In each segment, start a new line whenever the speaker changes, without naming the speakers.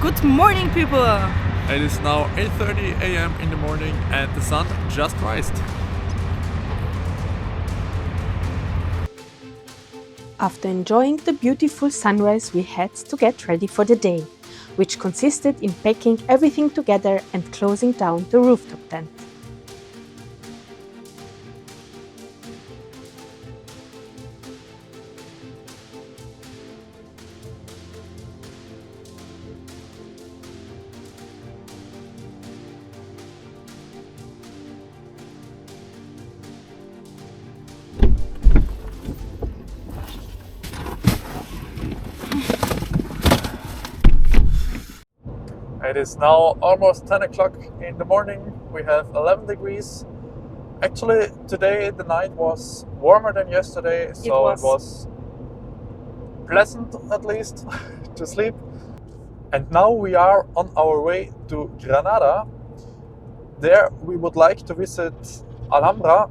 Good morning, people!
It is now 8:30 a.m. in the morning and the sun just rised.
After enjoying the beautiful sunrise, we had to get ready for the day, which consisted in packing everything together and closing down the rooftop tent.
It is now almost 10 o'clock in the morning. We have 11 degrees. Actually, today the night was warmer than yesterday, so it was pleasant at least to sleep. And now we are on our way to Granada. There we would like to visit Alhambra.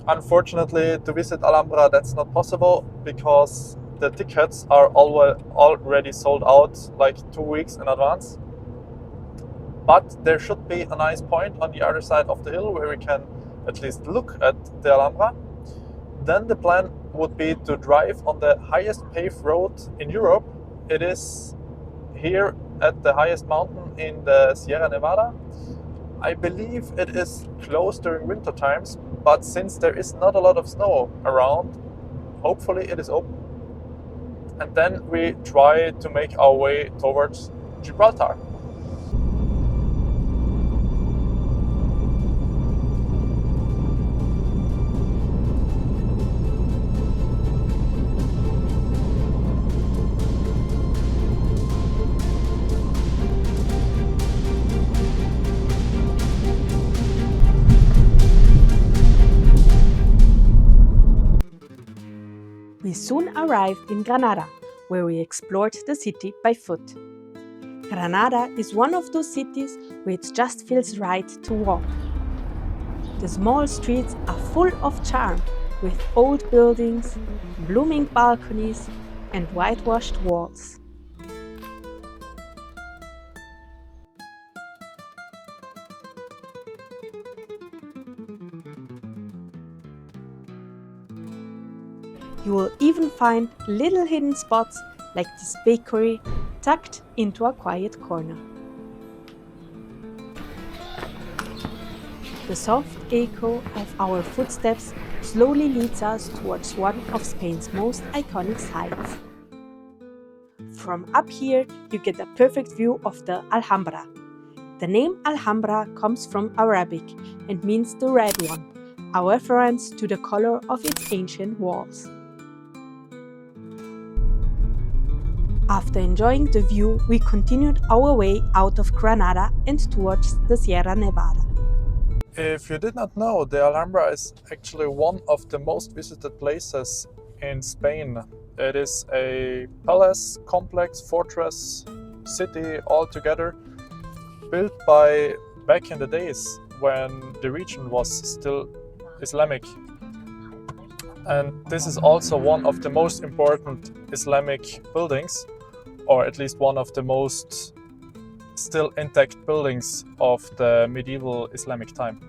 Unfortunately, to visit Alhambra that's not possible because the tickets are already sold out like 2 weeks in advance. But there should be a nice point on the other side of the hill where we can at least look at the Alhambra. Then the plan would be to drive on the highest paved road in Europe. It is here at the highest mountain in the Sierra Nevada. I believe it is closed during winter times, but since there is not a lot of snow around, hopefully it is open. And then we try to make our way towards Gibraltar.
We soon arrived in Granada, where we explored the city by foot. Granada is one of those cities where it just feels right to walk. The small streets are full of charm, with old buildings, blooming balconies, and whitewashed walls. You will even find little hidden spots like this bakery tucked into a quiet corner. The soft echo of our footsteps slowly leads us towards one of Spain's most iconic sites. From up here, you get a perfect view of the Alhambra. The name Alhambra comes from Arabic and means the red one, a reference to the color of its ancient walls. After enjoying the view, we continued our way out of Granada and towards the Sierra Nevada.
If you did not know, the Alhambra is actually one of the most visited places in Spain. It is a palace, complex, fortress, city all together, built by back in the days when the region was still Islamic. And this is also one of the most important Islamic buildings, or at least one of the most still intact buildings of the medieval Islamic time.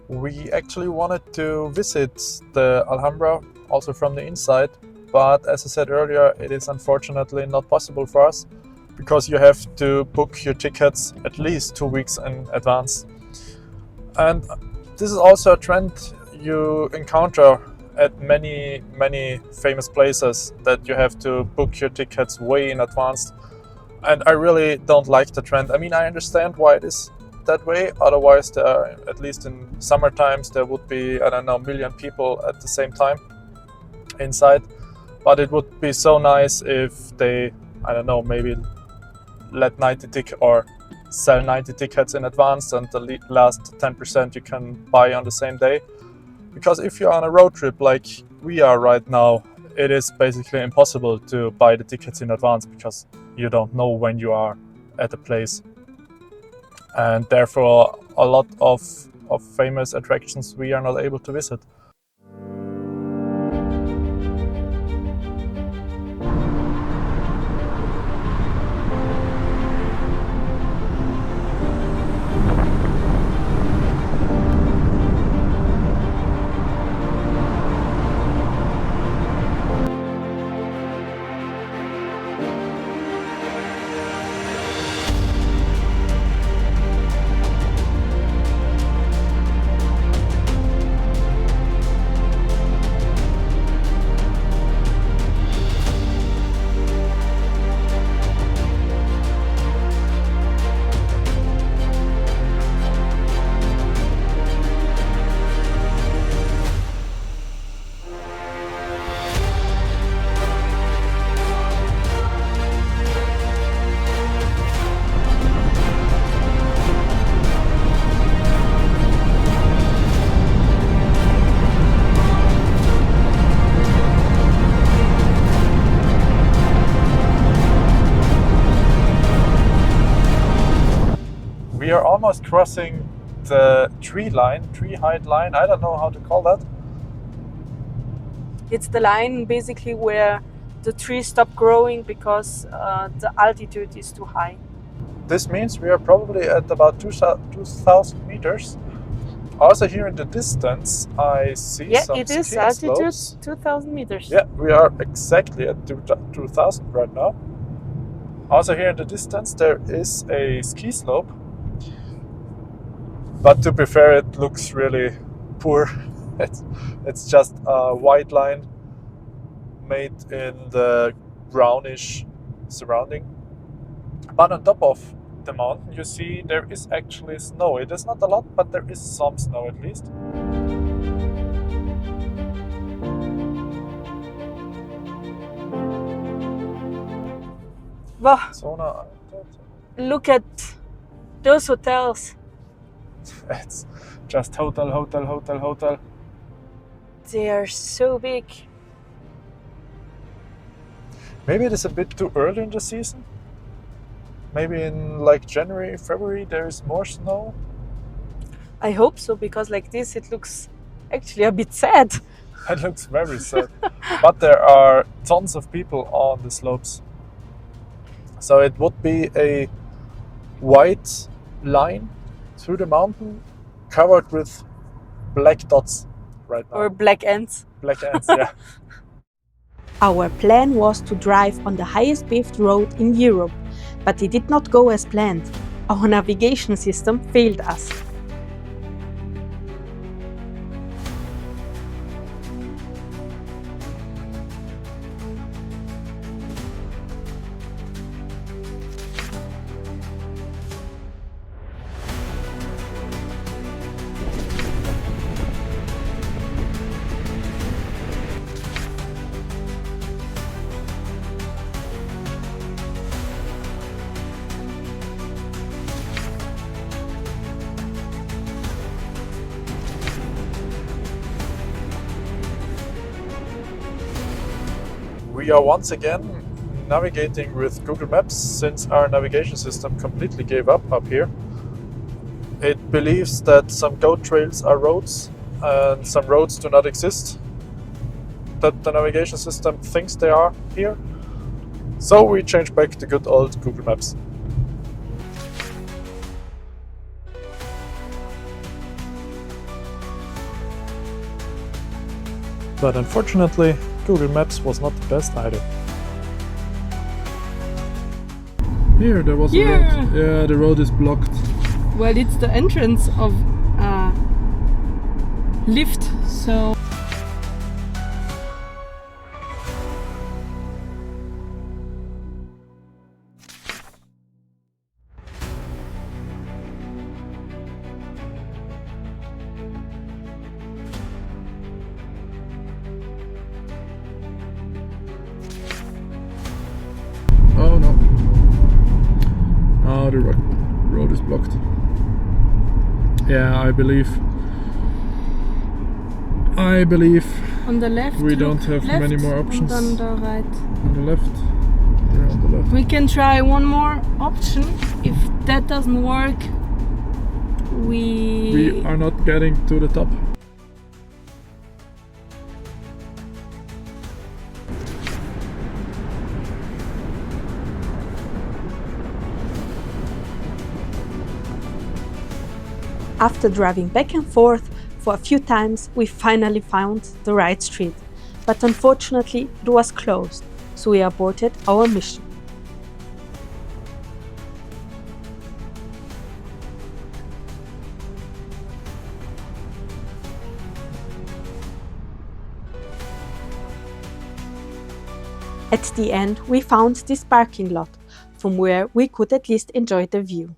We actually wanted to visit the Alhambra also from the inside, but as I said earlier, it is unfortunately not possible for us because you have to book your tickets at least 2 weeks in advance. And this is also a trend you encounter at many famous places, that you have to book your tickets way in advance. And I really don't like the trend. I mean, I understand why it is that way. Otherwise, at least in summer times, there would be, I don't know, a million people at the same time inside. But it would be so nice if they, I don't know, maybe let 90 tickets or sell 90 tickets in advance and the last 10% you can buy on the same day. Because if you're on a road trip like we are right now, it is basically impossible to buy the tickets in advance because you don't know when you are at a place. And therefore a lot of famous attractions we are not able to visit. almost crossing the tree height line. I don't know how to call that.
It's the line basically where the trees stop growing because the altitude is too high.
This means we are probably at about 2,000 meters. Also here in the distance, I see some
it is
skiing
altitude
slopes.
2,000 meters.
Yeah, we are exactly at 2,000 right now. Also here in the distance, there is a ski slope. But to be fair, it looks really poor. It's just a white line made in the brownish surrounding. But on top of the mountain, you see there is actually snow. It is not a lot, but there is some snow at least.
Wow, look at those hotels.
It's just hotel.
They are so big.
Maybe it is a bit too early in the season. Maybe in like January, February, there is more snow.
I hope so, because like this it looks actually a bit sad.
It looks very sad. But there are tons of people on the slopes. So it would be a white line through the mountain covered with black dots right now.
Or black ants.
Black ants, yeah.
Our plan was to drive on the highest paved road in Europe, but it did not go as planned. Our navigation system failed us.
We are once again navigating with Google Maps since our navigation system completely gave up here. It believes that some goat trails are roads and some roads do not exist, that the navigation system thinks they are here. So we change back to good old Google Maps. But unfortunately, Google Maps was not the best either. Here, there was a road. Yeah, the road is blocked.
Well, it's the entrance of a lift, so...
Oh no. Now the road is blocked. Yeah, I believe
on the left,
we don't have many more options.
And on the right.
On the left. Yeah, on the left.
We can try one more option. If that doesn't work, we
are not getting to the top.
After driving back and forth for a few times, we finally found the right street. But unfortunately, it was closed, so we aborted our mission. At the end, we found this parking lot, from where we could at least enjoy the view.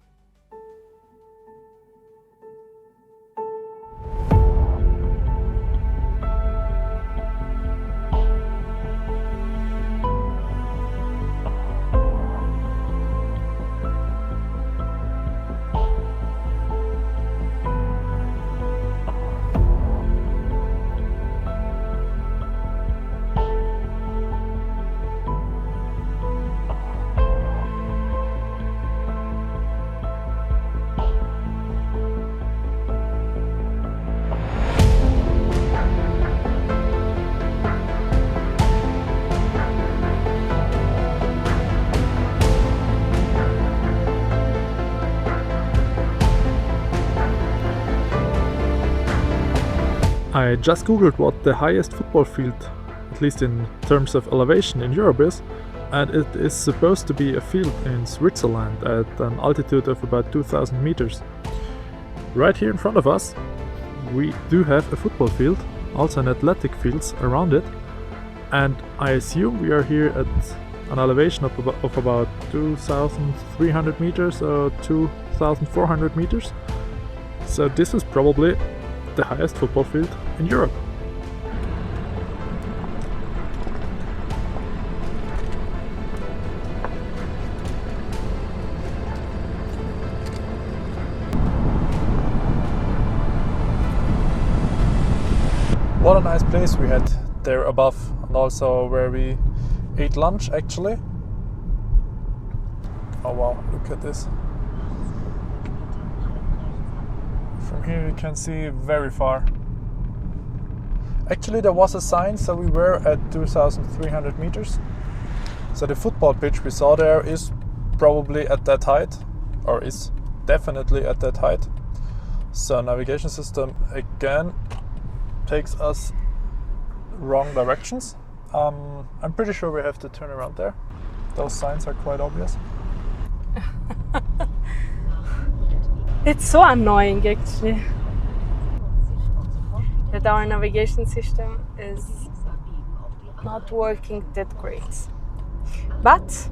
I just googled what the highest football field, at least in terms of elevation, in Europe is, and it is supposed to be a field in Switzerland at an altitude of about 2000 meters. Right here in front of us we do have a football field, also an athletic fields around it, and I assume we are here at an elevation of about 2300 meters or 2400 meters. So this is probably the highest football field in Europe. What a nice place we had there above, and also where we ate lunch actually. Oh wow, look at this. From here you can see very far. Actually there was a sign, so we were at 2300 meters. So the football pitch we saw there is probably at that height, or is definitely at that height. So navigation system again takes us wrong directions. I'm pretty sure we have to turn around there. Those signs are quite obvious.
It's so annoying actually that our navigation system is not working that great. But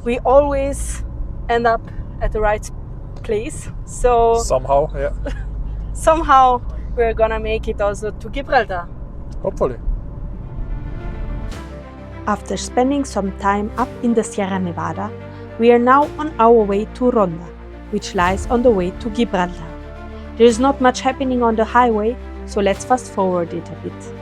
we always end up at the right place. So
somehow, yeah.
Somehow we're gonna make it also to Gibraltar.
Hopefully.
After spending some time up in the Sierra Nevada, we are now on our way to Ronda, which lies on the way to Gibraltar. There is not much happening on the highway, so let's fast forward it a bit.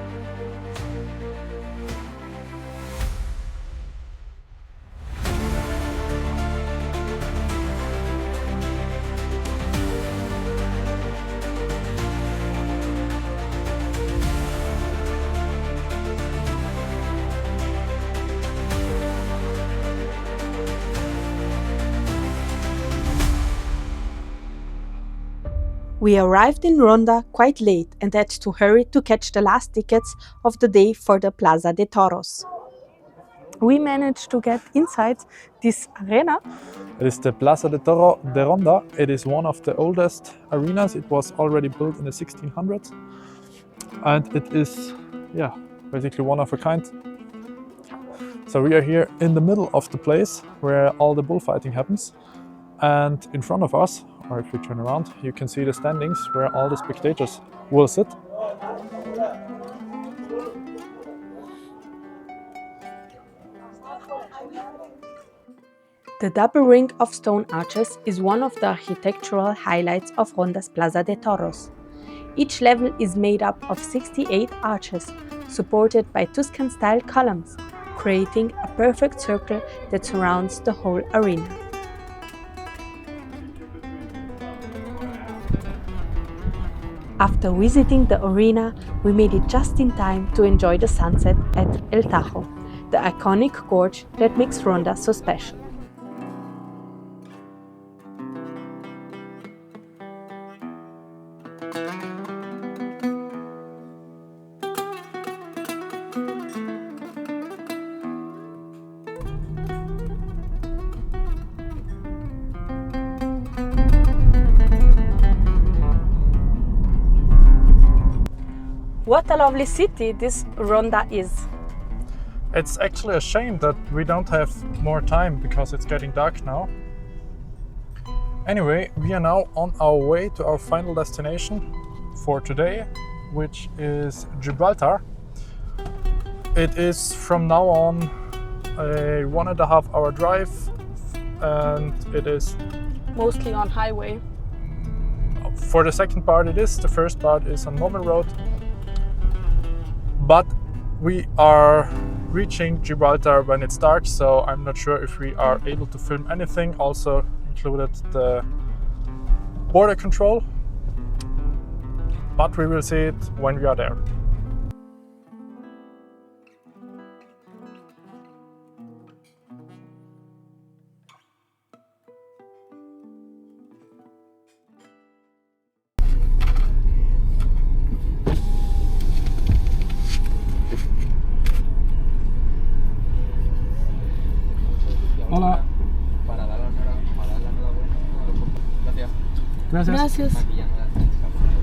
We arrived in Ronda quite late and had to hurry to catch the last tickets of the day for the Plaza de Toros. We managed to get inside this arena.
It is the Plaza de Toros de Ronda. It is one of the oldest arenas. It was already built in the 1600s. And it is, yeah, basically one of a kind. So we are here in the middle of the place where all the bullfighting happens. And in front of us, or if we turn around, you can see the standings where all the spectators will sit.
The double ring of stone arches is one of the architectural highlights of Ronda's Plaza de Toros. Each level is made up of 68 arches, supported by Tuscan-style columns, creating a perfect circle that surrounds the whole arena. After visiting the arena, we made it just in time to enjoy the sunset at El Tajo, the iconic gorge that makes Ronda so special. What a lovely city this Ronda is.
It's actually a shame that we don't have more time because it's getting dark now. Anyway, we are now on our way to our final destination for today, which is Gibraltar. It is from now on a 1.5 hour drive, and it is
Mostly on highway.
for the second part it is. The first part is on normal road. But we are reaching Gibraltar when it's dark, so I'm not sure if we are able to film anything. Also included the border control, but we will see it when we are there. Gracias.
Gracias.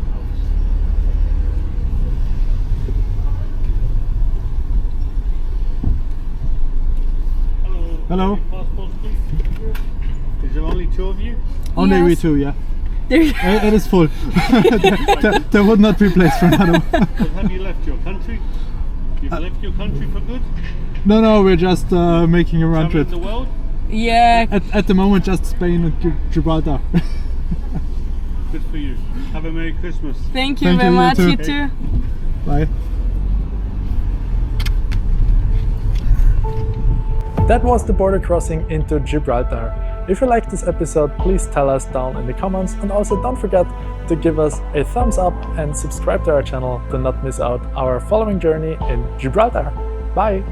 Hello.
Passports, please. Is there only two of you?
Only
Yes.
we two, yeah.
There-
It is full. there would not be place for another.
But have you left your country? You've left your country for good?
No, we're just making a round
Traveling
trip.
the world?
Yeah.
At the moment, just Spain and Gibraltar.
Good for you. Have a Merry Christmas.
Thank you
Thank
very
you, you
much.
too.
You too.
Bye.
That was the border crossing into Gibraltar. If you liked this episode, please tell us down in the comments, and also don't forget to give us a thumbs up and subscribe to our channel to not miss out our following journey in Gibraltar. Bye!